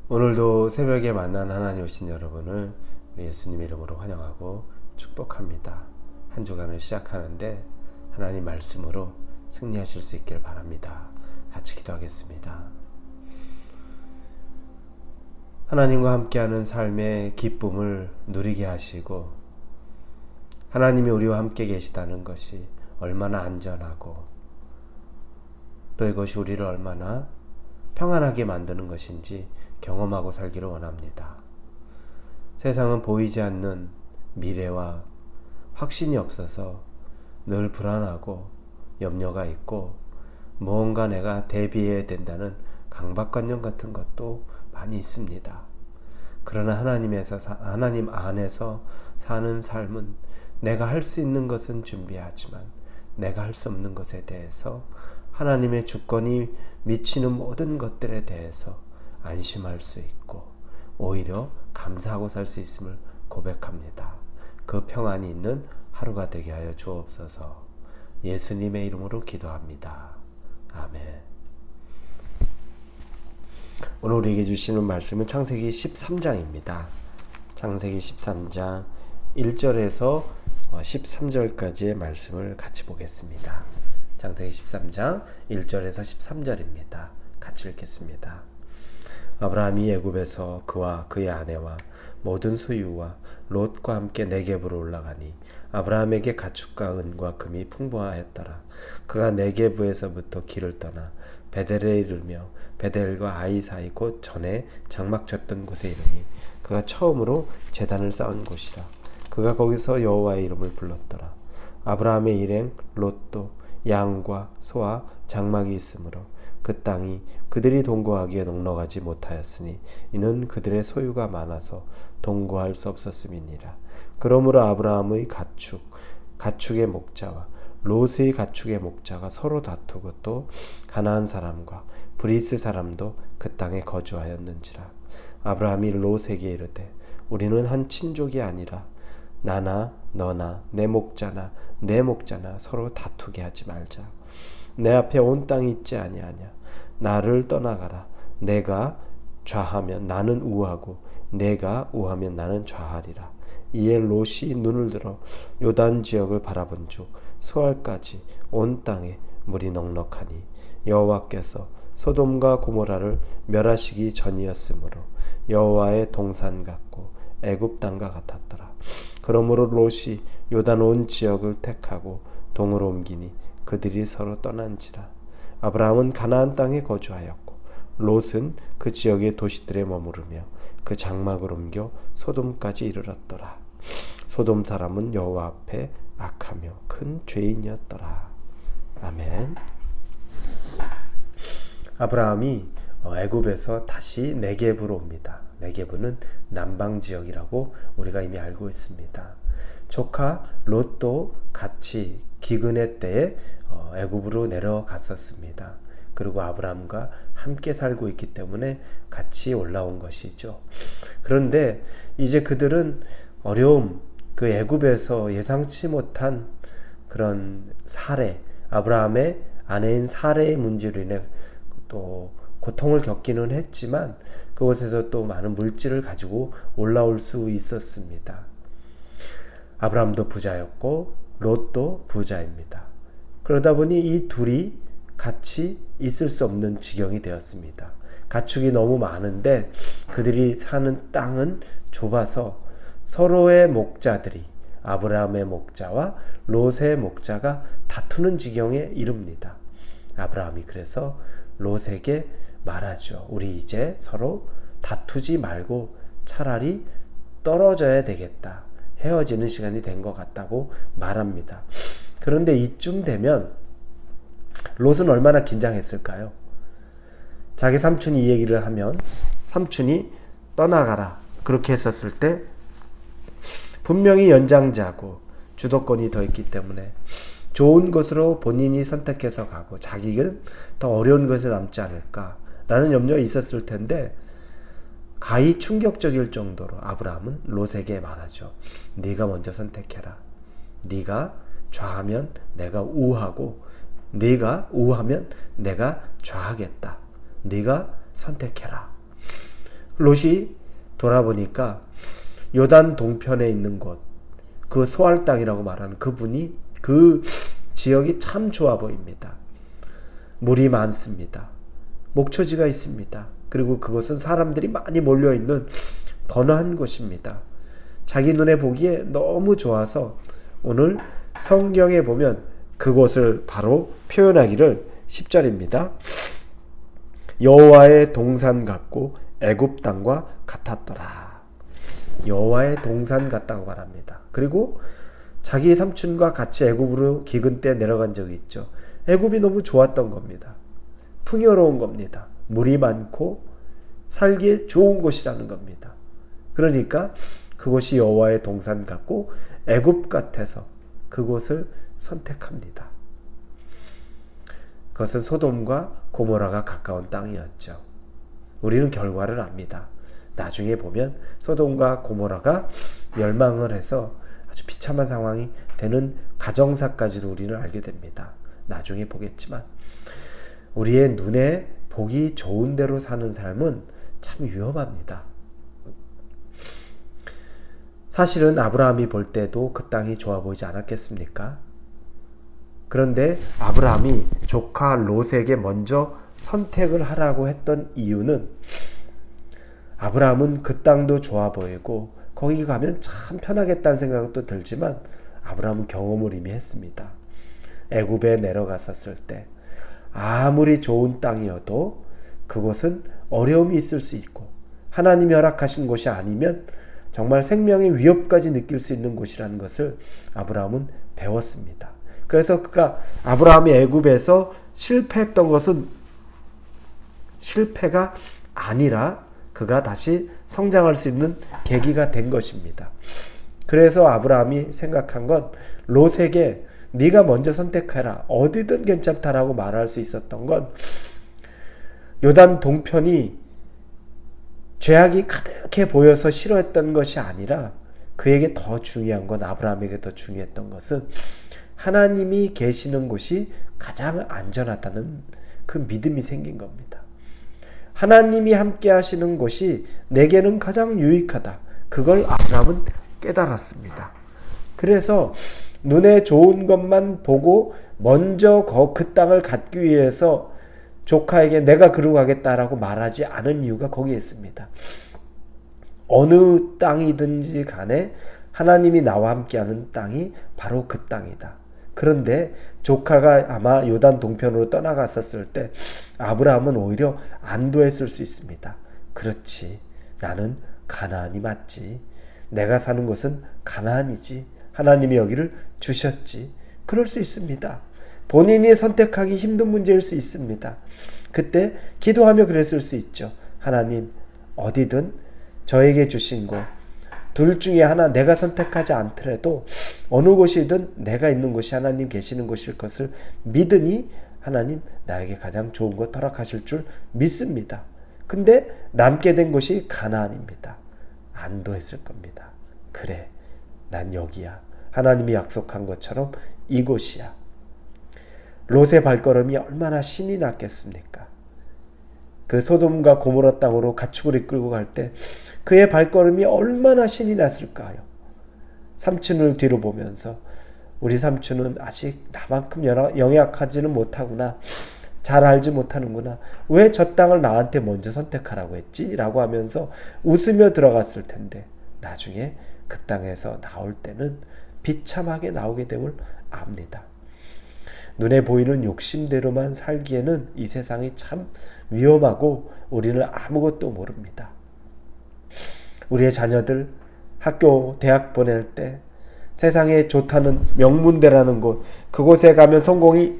오늘도 새벽에 만난 하나님 오신 여러분을 예수님 이름으로 환영하고 축복합니다. 한 주간을 시작하는데 하나님 말씀으로 승리하실 수 있길 바랍니다. 같이 기도하겠습니다. 하나님과 함께하는 삶의 기쁨을 누리게 하시고 하나님이 우리와 함께 계시다는 것이 얼마나 안전하고 또 이것이 우리를 얼마나 평안하게 만드는 것인지 경험하고 살기를 원합니다. 세상은 보이지 않는 미래와 확신이 없어서 늘 불안하고 염려가 있고 무언가 내가 대비해야 된다는 강박관념 같은 것도 많이 있습니다. 그러나 하나님 안에서 사는 삶은 내가 할 수 있는 것은 준비하지만 내가 할 수 없는 것에 대해서 하나님의 주권이 미치는 모든 것들에 대해서 안심할 수 있고 오히려 감사하고 살 수 있음을 고백합니다. 그 평안이 있는 하루가 되게 하여 주옵소서. 예수님의 이름으로 기도합니다. 아멘. 오늘 우리에게 주시는 말씀은 창세기 13장입니다. 창세기 13장 1절에서 13절까지의 말씀을 같이 보겠습니다. 창세기 13장 1절에서 13절입니다. 같이 읽겠습니다. 아브라함이 애굽에서 그와 그의 아내와 모든 소유와 롯과 함께 네겝으로 올라가니 아브라함에게 가축과 은과 금이 풍부하였더라. 그가 네겝에서부터 길을 떠나 베델에 이르며 베델과 아이 사이 곧 전에 장막 쳤던 곳에 이르니 그가 처음으로 제단을 쌓은 곳이라. 그가 거기서 여호와의 이름을 불렀더라. 아브라함의 일행 롯도 양과 소와 장막이 있으므로 그 땅이 그들이 동거하기에 넉넉하지 못하였으니 이는 그들의 소유가 많아서 동거할 수 없었음이니라. 그러므로 아브라함의 가축의 목자와 롯의 가축의 목자가 서로 다투고 또 가나안 사람과 브리스 사람도 그 땅에 거주하였는지라. 아브라함이 롯에게 이르되 우리는 한 친족이 아니라 나나 너나 내 목자나 내 목자나 서로 다투게 하지 말자. 내 앞에 온 땅이 있지 아니하냐. 나를 떠나가라. 내가 좌하면 나는 우하고 내가 우하면 나는 좌하리라. 이에 롯이 눈을 들어 요단 지역을 바라본즉 수알까지 온 땅에 물이 넉넉하니 여호와께서 소돔과 고모라를 멸하시기 전이었으므로 여호와의 동산 같고 애굽 땅과 같았더라. 그러므로 롯이 요단 온 지역을 택하고 동으로 옮기니 그들이 서로 떠난지라. 아브라함은 가나안 땅에 거주하였고 롯은 그 지역의 도시들에 머무르며 그 장막을 옮겨 소돔까지 이르렀더라. 소돔 사람은 여호와 앞에 악하며 큰 죄인이었더라. 아멘. 아브라함이 애굽에서 다시 네겝으로 옵니다. 네겝은 남방 지역이라고 우리가 이미 알고 있습니다. 조카 롯도 같이 기근의 때에 애굽으로 내려갔었습니다. 그리고 아브라함과 함께 살고 있기 때문에 같이 올라온 것이죠. 그런데 이제 그들은 어려움, 그 애굽에서 예상치 못한 그런 사례, 아브라함의 아내인 사례의 문제로 인해 또 고통을 겪기는 했지만 그곳에서 또 많은 물질을 가지고 올라올 수 있었습니다. 아브라함도 부자였고 롯도 부자입니다. 그러다 보니 이 둘이 같이 있을 수 없는 지경이 되었습니다. 가축이 너무 많은데 그들이 사는 땅은 좁아서 서로의 목자들이 아브라함의 목자와 롯의 목자가 다투는 지경에 이릅니다. 아브라함이 그래서 롯에게 말하죠. 우리 이제 서로 다투지 말고 차라리 떨어져야 되겠다. 헤어지는 시간이 된 것 같다고 말합니다. 그런데 이쯤 되면 롯은 얼마나 긴장했을까요? 자기 삼촌이 이 얘기를 하면 삼촌이 떠나가라 그렇게 했었을 때 분명히 연장자고 주도권이 더 있기 때문에 좋은 것으로 본인이 선택해서 가고 자기는 더 어려운 것에 남지 않을까라는 염려가 있었을 텐데 가히 충격적일 정도로 아브라함은 롯에게 말하죠. 네가 먼저 선택해라. 네가 좌하면 내가 우하고 네가 우하면 내가 좌하겠다. 네가 선택해라. 롯이 돌아보니까 요단 동편에 있는 곳, 그 소알 땅이라고 말하는 그분이 그 지역이 참 좋아 보입니다. 물이 많습니다. 목초지가 있습니다. 그리고 그곳은 사람들이 많이 몰려있는 번화한 곳입니다. 자기 눈에 보기에 너무 좋아서 오늘 성경에 보면 그곳을 바로 표현하기를 10절입니다. 여호와의 동산 같고 애굽 땅과 같았더라. 여호와의 동산 같다고 말합니다. 그리고 자기 삼촌과 같이 애굽으로 기근 때 내려간 적이 있죠. 애굽이 너무 좋았던 겁니다. 풍요로운 겁니다. 물이 많고 살기에 좋은 곳이라는 겁니다. 그러니까 그곳이 여호와의 동산 같고 애굽 같아서 그곳을 선택합니다. 그것은 소돔과 고모라가 가까운 땅이었죠. 우리는 결과를 압니다. 나중에 보면 소돔과 고모라가 멸망을 해서 아주 비참한 상황이 되는 가정사까지도 우리는 알게 됩니다. 나중에 보겠지만 우리의 눈에 보기 좋은 대로 사는 삶은 참 위험합니다. 사실은 아브라함이 볼 때도 그 땅이 좋아 보이지 않았겠습니까? 그런데 아브라함이 조카 롯에게 먼저 선택을 하라고 했던 이유는 아브라함은 그 땅도 좋아 보이고 거기 가면 참 편하겠다는 생각도 들지만 아브라함은 경험을 이미 했습니다. 애굽에 내려갔었을 때 아무리 좋은 땅이어도 그곳은 어려움이 있을 수 있고 하나님이 허락하신 곳이 아니면 정말 생명의 위협까지 느낄 수 있는 곳이라는 것을 아브라함은 배웠습니다. 그래서 그가 아브라함이 애굽에서 실패했던 것은 실패가 아니라 그가 다시 성장할 수 있는 계기가 된 것입니다. 그래서 아브라함이 생각한 건 롯에게 네가 먼저 선택해라. 어디든 괜찮다라고 말할 수 있었던 건 요단 동편이 죄악이 가득해 보여서 싫어했던 것이 아니라 그에게 더 중요한 건 아브라함에게 더 중요했던 것은 하나님이 계시는 곳이 가장 안전하다는 그 믿음이 생긴 겁니다. 하나님이 함께 하시는 곳이 내게는 가장 유익하다. 그걸 아브라함은 깨달았습니다. 그래서 눈에 좋은 것만 보고 먼저 그 땅을 갖기 위해서 조카에게 내가 그러고 가겠다라고 말하지 않은 이유가 거기에 있습니다. 어느 땅이든지 간에 하나님이 나와 함께하는 땅이 바로 그 땅이다. 그런데 조카가 아마 요단 동편으로 떠나갔었을 때 아브라함은 오히려 안도했을 수 있습니다. 그렇지, 나는 가나안이 맞지. 내가 사는 곳은 가나안이지. 하나님이 여기를 주셨지. 그럴 수 있습니다. 본인이 선택하기 힘든 문제일 수 있습니다. 그때 기도하며 그랬을 수 있죠. 하나님, 어디든 저에게 주신 곳, 둘 중에 하나 내가 선택하지 않더라도 어느 곳이든 내가 있는 곳이 하나님 계시는 곳일 것을 믿으니 하나님 나에게 가장 좋은 것 허락하실 줄 믿습니다. 근데 남게 된 곳이 가나안입니다. 안도했을 겁니다. 그래, 난 여기야. 하나님이 약속한 것처럼 이곳이야. 롯의 발걸음이 얼마나 신이 났겠습니까? 그 소돔과 고모라 땅으로 가축을 이끌고 갈 때 그의 발걸음이 얼마나 신이 났을까요? 삼촌을 뒤로 보면서 우리 삼촌은 아직 나만큼 영약하지는 못하구나. 잘 알지 못하는구나. 왜 저 땅을 나한테 먼저 선택하라고 했지? 라고 하면서 웃으며 들어갔을 텐데 나중에 그 땅에서 나올 때는 비참하게 나오게 됨을 압니다. 눈에 보이는 욕심대로만 살기에는 이 세상이 참 위험하고 우리는 아무것도 모릅니다. 우리의 자녀들 학교, 대학 보낼 때 세상에 좋다는 명문대라는 곳, 그곳에 가면 성공이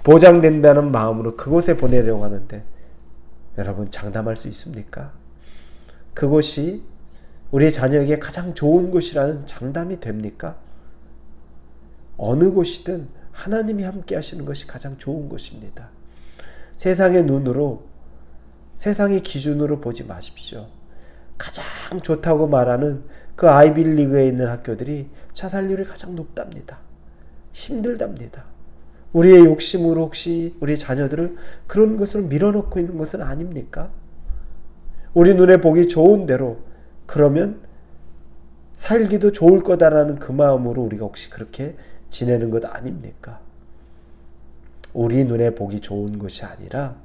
보장된다는 마음으로 그곳에 보내려고 하는데 여러분 장담할 수 있습니까? 그곳이 우리 자녀에게 가장 좋은 곳이라는 장담이 됩니까? 어느 곳이든 하나님이 함께 하시는 것이 가장 좋은 것입니다. 세상의 눈으로, 세상의 기준으로 보지 마십시오. 가장 좋다고 말하는 그 아이빌리그에 있는 학교들이 자살률이 가장 높답니다. 힘들답니다. 우리의 욕심으로 혹시 우리 자녀들을 그런 것으로 밀어넣고 있는 것은 아닙니까? 우리 눈에 보기 좋은 대로, 그러면 살기도 좋을 거다라는 그 마음으로 우리가 혹시 그렇게 지내는 것 아닙니까? 우리 눈에 보기 좋은 것이 아니라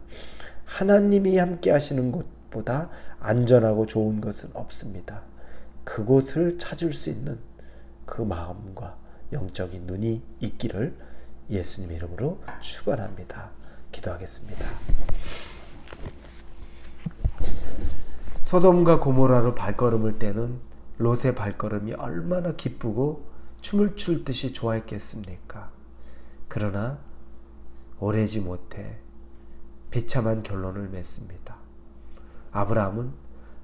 하나님이 함께 하시는 것보다 안전하고 좋은 것은 없습니다. 그곳을 찾을 수 있는 그 마음과 영적인 눈이 있기를 예수님의 이름으로 축원합니다. 기도하겠습니다. 소돔과 고모라로 발걸음을 떼는 롯의 발걸음이 얼마나 기쁘고 춤을 출 듯이 좋아했겠습니까? 그러나 오래지 못해 비참한 결론을 맺습니다. 아브라함은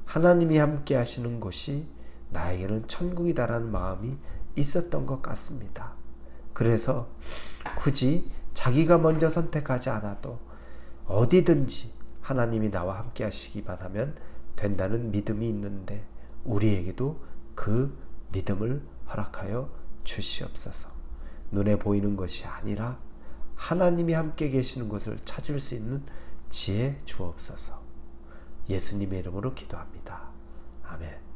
하나님이 함께 하시는 곳이 나에게는 천국이다라는 마음이 있었던 것 같습니다. 그래서 굳이 자기가 먼저 선택하지 않아도 어디든지 하나님이 나와 함께 하시기만 하면 된다는 믿음이 있는데 우리에게도 그 믿음을 허락하여 주시옵소서. 눈에 보이는 것이 아니라 하나님이 함께 계시는 것을 찾을 수 있는 지혜 주옵소서. 예수님의 이름으로 기도합니다. 아멘.